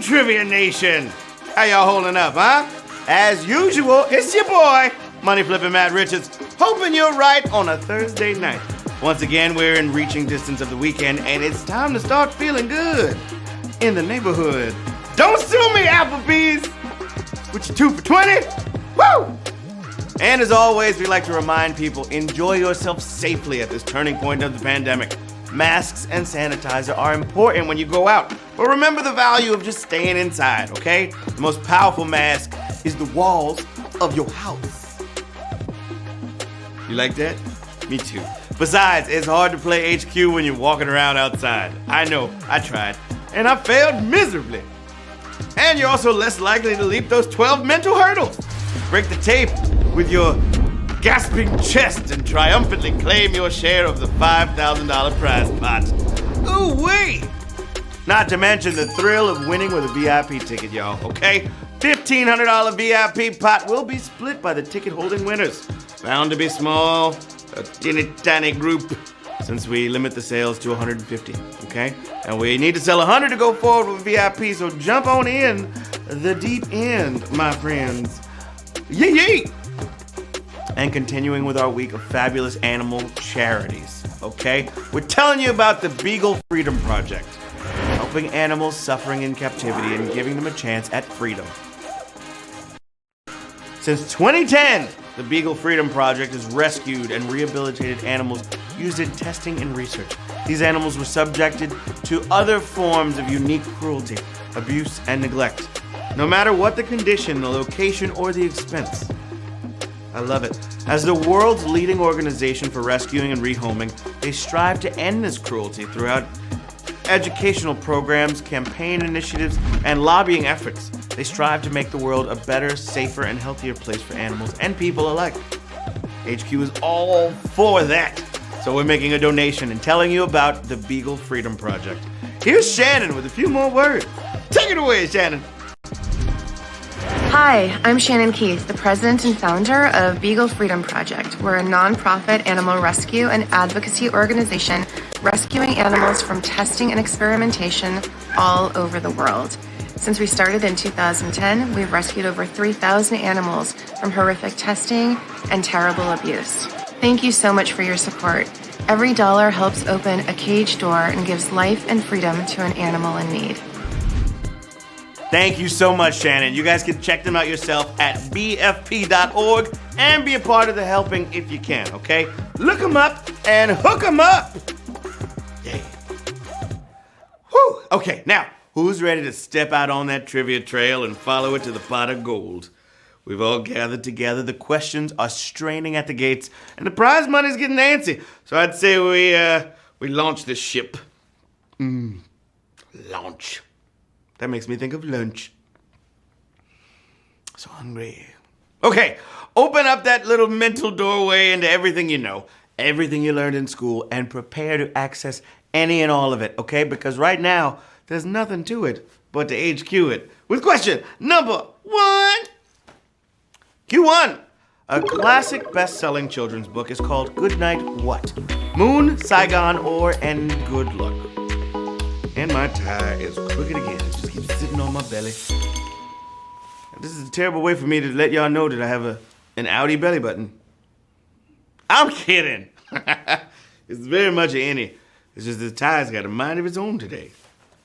Trivia Nation? How y'all holding up, huh? As usual, it's your boy, Money Flippin' Matt Richards, hoping you're right on a Thursday night. Once again, we're in reaching distance of the weekend, and it's time to start feeling good in the neighborhood. Don't sue me, Applebee's! With your 2 for $20? Woo! And as always, we like to remind people, enjoy yourself safely at this turning point of the pandemic. Masks and sanitizer are important when you go out, but remember the value of just staying inside, okay? The most powerful mask is the walls of your house. You like that? Me too. Besides, it's hard to play HQ when you're walking around outside. I know, I tried, and I failed miserably. And you're also less likely to leap those 12 mental hurdles. Break the tape with your gasping chest and triumphantly claim your share of the $5,000 prize pot. Ooh, wait! Not to mention the thrill of winning with a VIP ticket, y'all, okay? $1,500 VIP pot will be split by the ticket-holding winners. Bound to be small, a teeny-tiny group, since we limit the sales to 150, okay? And we need to sell 100 to go forward with VIP, so jump on in the deep end, my friends. Yee yee! And continuing with our week of fabulous animal charities, okay? We're telling you about the Beagle Freedom Project, helping animals suffering in captivity and giving them a chance at freedom. Since 2010, the Beagle Freedom Project has rescued and rehabilitated animals used in testing and research. These animals were subjected to other forms of unique cruelty, abuse, and neglect. No matter what the condition, the location, or the expense. I love it. As the world's leading organization for rescuing and rehoming, they strive to end this cruelty throughout educational programs, campaign initiatives, and lobbying efforts. They strive to make the world a better, safer, and healthier place for animals and people alike. HQ is all for that. So we're making a donation and telling you about the Beagle Freedom Project. Here's Shannon with a few more words. Take it away, Shannon. Hi, I'm Shannon Keith, the president and founder of Beagle Freedom Project. We're a nonprofit animal rescue and advocacy organization rescuing animals from testing and experimentation all over the world. Since we started in 2010, we've rescued over 3,000 animals from horrific testing and terrible abuse. Thank you so much for your support. Every dollar helps open a cage door and gives life and freedom to an animal in need. Thank you so much, Shannon. You guys can check them out yourself at bfp.org and be a part of the helping if you can, okay? Look them up and hook them up. Yeah. Whew. Okay, now, who's ready to step out on that trivia trail and follow it to the pot of gold? We've all gathered together, the questions are straining at the gates, and the prize money's getting antsy. So I'd say we launch this ship. Launch. That makes me think of lunch. So hungry. Okay, open up that little mental doorway into everything you know, everything you learned in school, and prepare to access any and all of it, okay? Because right now, there's nothing to it but to HQ it. With question number 1. Q1. A classic best-selling children's book is called Goodnight What? Moon, Saigon, or And Good Luck. And my tie is crooked again. It just keeps sitting on my belly. This is a terrible way for me to let y'all know that I have an outie belly button. I'm kidding. It's very much an innie. It's just the tie's got a mind of its own today.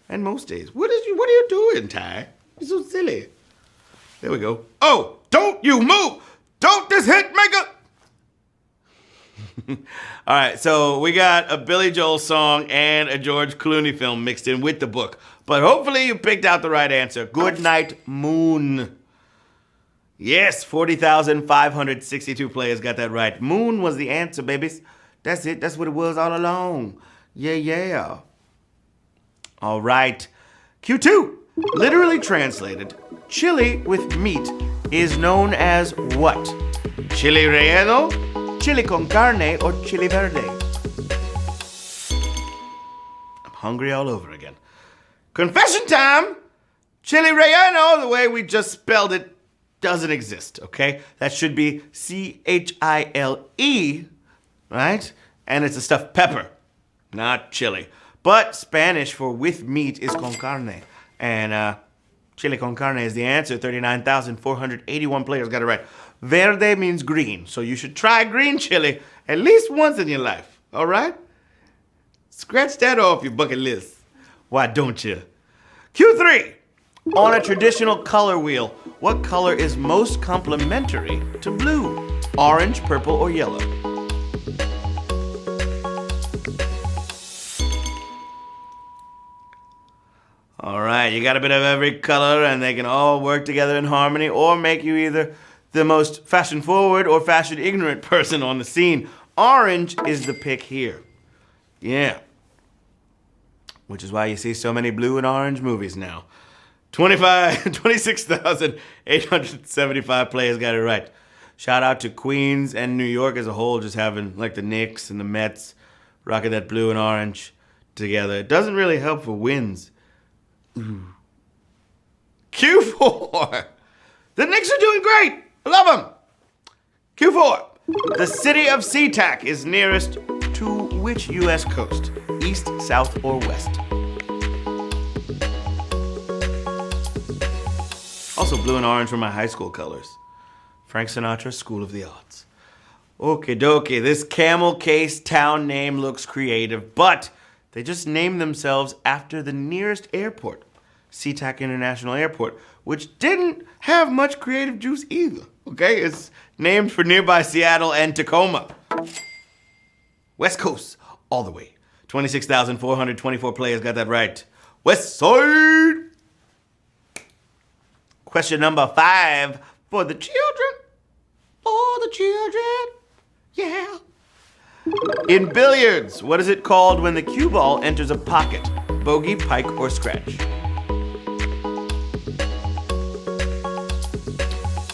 And most days. What are you doing, tie? You're so silly. There we go. Oh, don't you move! Don't this hit make a... All right, so we got a Billy Joel song and a George Clooney film mixed in with the book. But hopefully you picked out the right answer. Goodnight Moon. Yes, 40,562 players got that right. Moon was the answer, babies. That's it. That's what it was all along. Yeah. All right. Q2. Literally translated, chili with meat is known as what? Chili relleno, chili con carne, or chili verde? I'm hungry all over again. Confession time! Chili relleno, the way we just spelled it, doesn't exist, okay? That should be C-H-I-L-E, right? And it's a stuffed pepper, not chili. But Spanish for with meat is con carne. And Chili con carne is the answer. 39,481 players got it right. Verde means green, so you should try green chili at least once in your life, all right? Scratch that off your bucket list. Why don't you? Q3. On a traditional color wheel, what color is most complementary to blue? Orange, purple, or yellow? All right, you got a bit of every color, and they can all work together in harmony or make you either the most fashion-forward or fashion-ignorant person on the scene. Orange is the pick here. Yeah. Which is why you see so many blue and orange movies now. 26,875 players got it right. Shout out to Queens and New York as a whole, just having like the Knicks and the Mets rocking that blue and orange together. It doesn't really help for wins. Ooh. Q4. The Knicks are doing great. I love them. Q4. The city of SeaTac is nearest to which U.S. coast? East, south, or west? Also, blue and orange were my high school colors. Frank Sinatra, School of the Arts. Okie dokie, this camel case town name looks creative, but they just named themselves after the nearest airport, SeaTac International Airport, which didn't have much creative juice either. Okay, it's named for nearby Seattle and Tacoma. West Coast, all the way. 26,424 players got that right. West Side! Question number 5 for the children. For the children. Yeah. In billiards, what is it called when the cue ball enters a pocket? Bogey, pike, or scratch?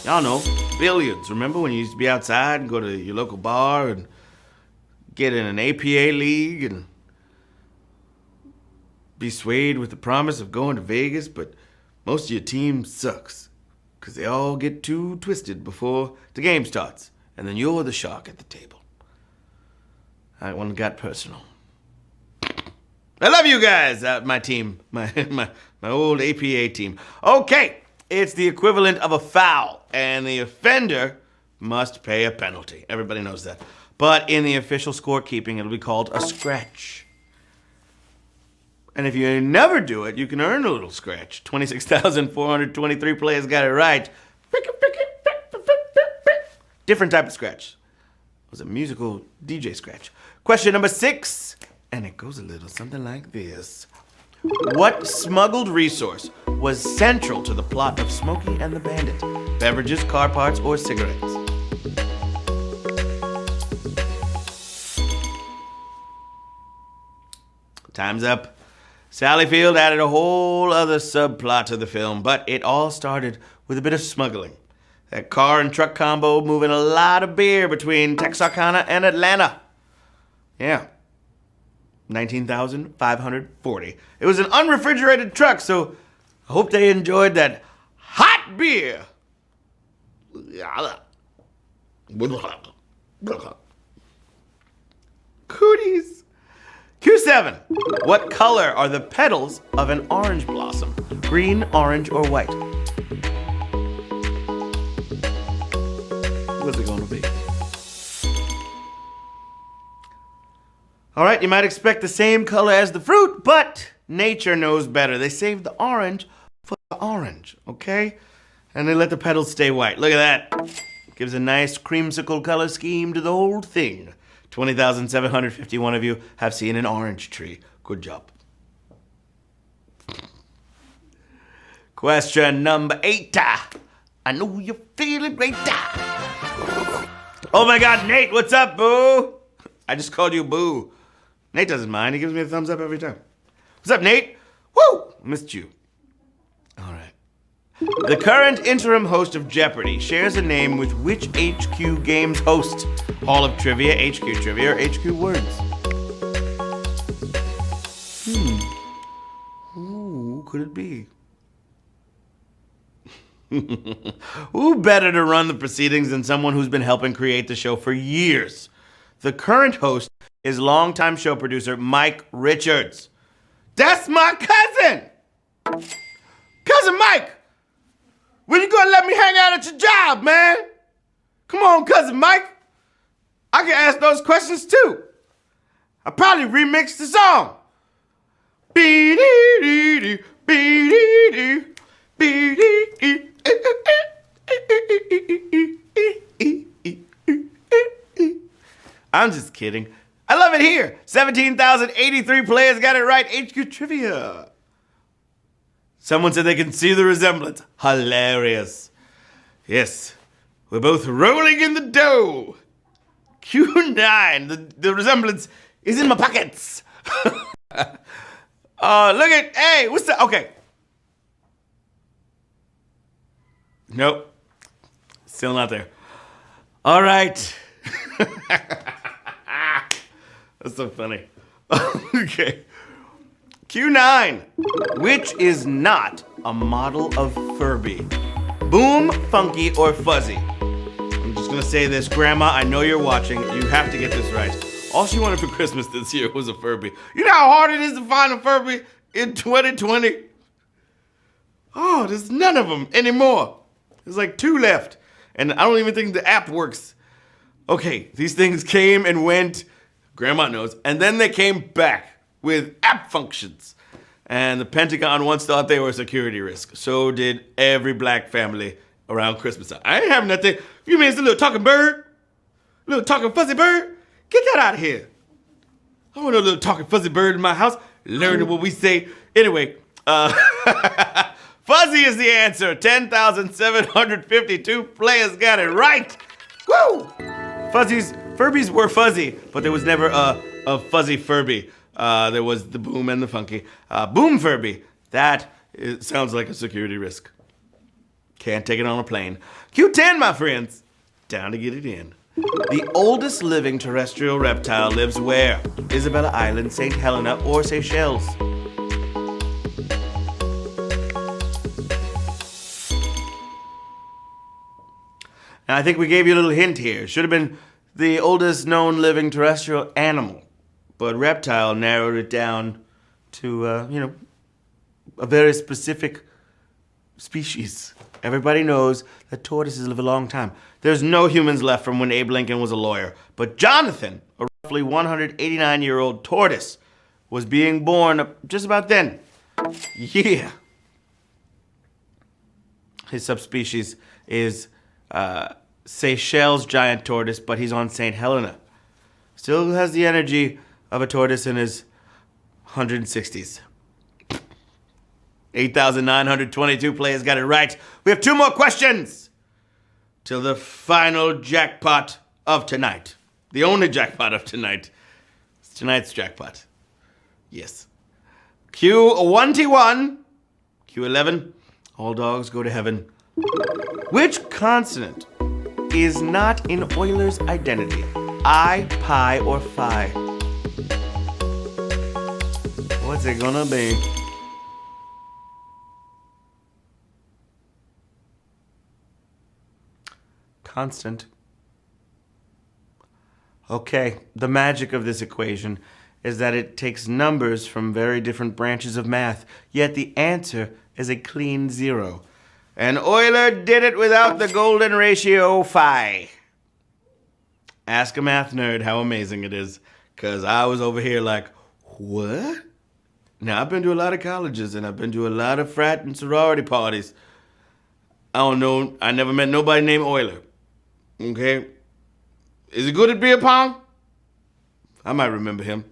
Y'all know, billiards. Remember when you used to be outside and go to your local bar and get in an APA league and be swayed with the promise of going to Vegas, but most of your team sucks because they all get too twisted before the game starts, and then you're the shark at the table. That one got personal. I love you guys, my team, my old APA team. Okay, it's the equivalent of a foul, and the offender must pay a penalty. Everybody knows that. But in the official scorekeeping, it'll be called a scratch. And if you never do it, you can earn a little scratch. 26,423 players got it right. Different type of scratch. It was a musical DJ scratch. Question number 6, and it goes a little something like this. What smuggled resource was central to the plot of Smokey and the Bandit? Beverages, car parts, or cigarettes? Time's up. Sally Field added a whole other subplot to the film, but it all started with a bit of smuggling. That car and truck combo moving a lot of beer between Texarkana and Atlanta. Yeah. 19,540. It was an unrefrigerated truck, so I hope they enjoyed that hot beer. Cooties. Q7. What color are the petals of an orange blossom? Green, orange, or white? What's it going to be? All right, you might expect the same color as the fruit, but nature knows better. They saved the orange for the orange, okay? And they let the petals stay white. Look at that. Gives a nice creamsicle color scheme to the whole thing. 20,751 of you have seen an orange tree. Good job. Question number 8. I know you're feeling great. Oh my God, Nate, what's up, boo? I just called you boo. Nate doesn't mind. He gives me a thumbs up every time. What's up, Nate? Woo! Missed you. All right. The current interim host of Jeopardy shares a name with which HQ Games host? Hall of Trivia, HQ Trivia, or HQ Words? Who could it be? Who better to run the proceedings than someone who's been helping create the show for years? The current host is longtime show producer Mike Richards. That's my cousin! Cousin Mike! at your job, man. Come on, cousin Mike. I can ask those questions too. I probably remixed the song. I'm just kidding. I love it here. 17,083 players got it right. HQ Trivia. Someone said they can see the resemblance. Hilarious. Yes, we're both rolling in the dough. Q9, the resemblance is in my pockets. Look at, hey, what's that? Okay. Nope. Still not there. All right. That's so funny. Okay. Q9, which is not a model of Furby? Boom, Funky, or Fuzzy? I'm just gonna say this, Grandma, I know you're watching. You have to get this right. All she wanted for Christmas this year was a Furby. You know how hard it is to find a Furby in 2020? Oh, there's none of them anymore. There's like 2 left. And I don't even think the app works. Okay, these things came and went. Grandma knows. And then they came back with app functions. And the Pentagon once thought they were a security risk. So did every black family around Christmas time. I ain't having nothing. You mean it's a little talking bird? A little talking fuzzy bird? Get that out of here. I want a little talking fuzzy bird in my house, learning what we say. Anyway, fuzzy is the answer. 10,752 players got it right. Woo! Furbies were fuzzy, but there was never a fuzzy Furby. There was the Boom and the Funky. Boom Furby, sounds like a security risk. Can't take it on a plane. Q10, my friends. Down to get it in. The oldest living terrestrial reptile lives where? Isabella Island, St. Helena, or Seychelles? Now, I think we gave you a little hint here. Should have been the oldest known living terrestrial animal. But reptile narrowed it down to, a very specific species. Everybody knows that tortoises live a long time. There's no humans left from when Abe Lincoln was a lawyer. But Jonathan, a roughly 189-year-old tortoise, was being born just about then. Yeah. His subspecies is Seychelles giant tortoise, but he's on St. Helena. Still has the energy of a tortoise in his 160s. 8,922 players got it right. We have 2 more questions till the final jackpot of tonight. The only jackpot of tonight. It's tonight's jackpot. Yes. Q1T1, Q11, all dogs go to heaven. Which consonant is not in Euler's identity? I, pi, or phi? What's it gonna be? Constant. Okay, the magic of this equation is that it takes numbers from very different branches of math, yet the answer is a clean 0. And Euler did it without the golden ratio phi. Ask a math nerd how amazing it is, because I was over here like, what? Now, I've been to a lot of colleges, and I've been to a lot of frat and sorority parties. I don't know, I never met nobody named Euler. Okay? Is it good at beer pong? I might remember him.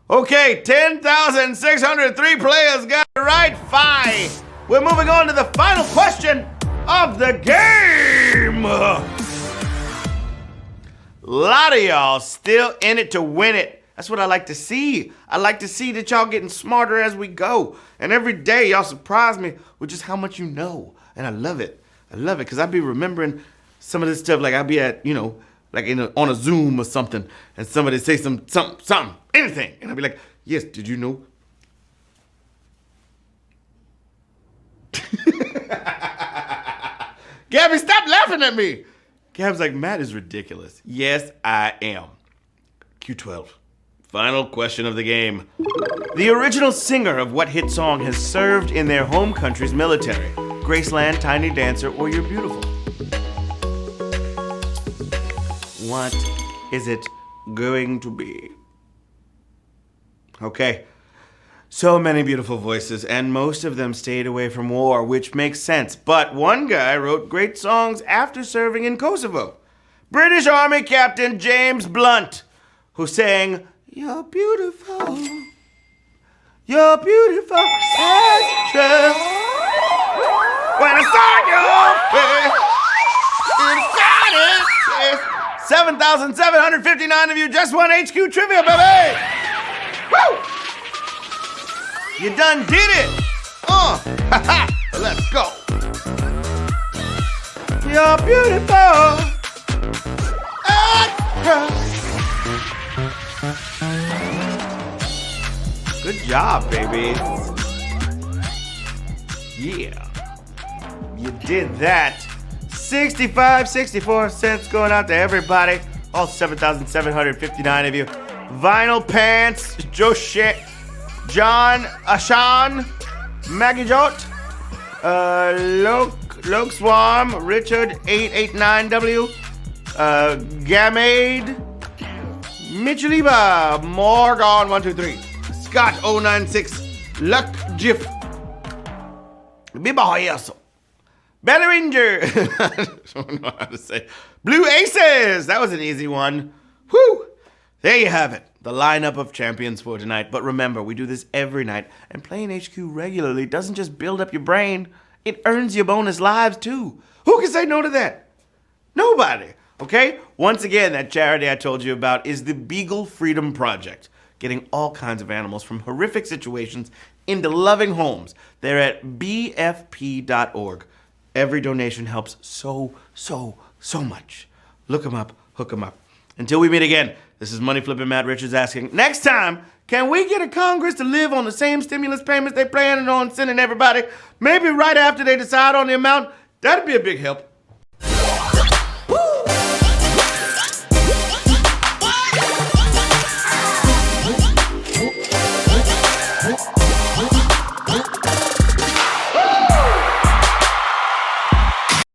Okay, 10,603 players got it right. Phi. We're moving on to the final question of the game. A lot of y'all still in it to win it. That's what I like to see. I like to see that y'all getting smarter as we go. And every day y'all surprise me with just how much you know. And I love it. I love it because I be remembering some of this stuff, like I'll be at, like on a Zoom or something, and somebody say something, anything, and I'll be like, yes, did you know? Gabby, stop laughing at me. Gab's like, Matt is ridiculous. Yes, I am. Q12. Final question of the game. The original singer of what hit song has served in their home country's military? Graceland, Tiny Dancer, or You're Beautiful? what is it going to be? Okay. So many beautiful voices, and most of them stayed away from war, which makes sense. But one guy wrote great songs after serving in Kosovo. British Army Captain James Blunt, who sang, "You're beautiful, you're beautiful as trust. When I saw your face, it 7,759 of you just won HQ Trivia, baby! Woo! You done did it! Let's go! You're beautiful! Good job, baby. Yeah. You did that. 64 cents going out to everybody. All 7,759 of you. Vinyl Pants, John Ashan, Maggie Jot, Loke Swarm, Richard 889W, Gamade, Micheliba, Morgan 123, Scott 096, Luck Jiff, Bibahoyaso, Belleringer, I don't know how to say, Blue Aces, that was an easy one. Whew, there you have it. The lineup of champions for tonight. But remember, we do this every night, and playing HQ regularly doesn't just build up your brain, it earns you bonus lives too. Who can say no to that? Nobody, okay? Once again, that charity I told you about is the Beagle Freedom Project, getting all kinds of animals from horrific situations into loving homes. They're at bfp.org. Every donation helps so much. Look them up, hook them up. Until we meet again, this is Money Flippin' Matt Richards asking, next time, can we get a Congress to live on the same stimulus payments they planning on sending everybody? Maybe right after they decide on the amount? That'd be a big help.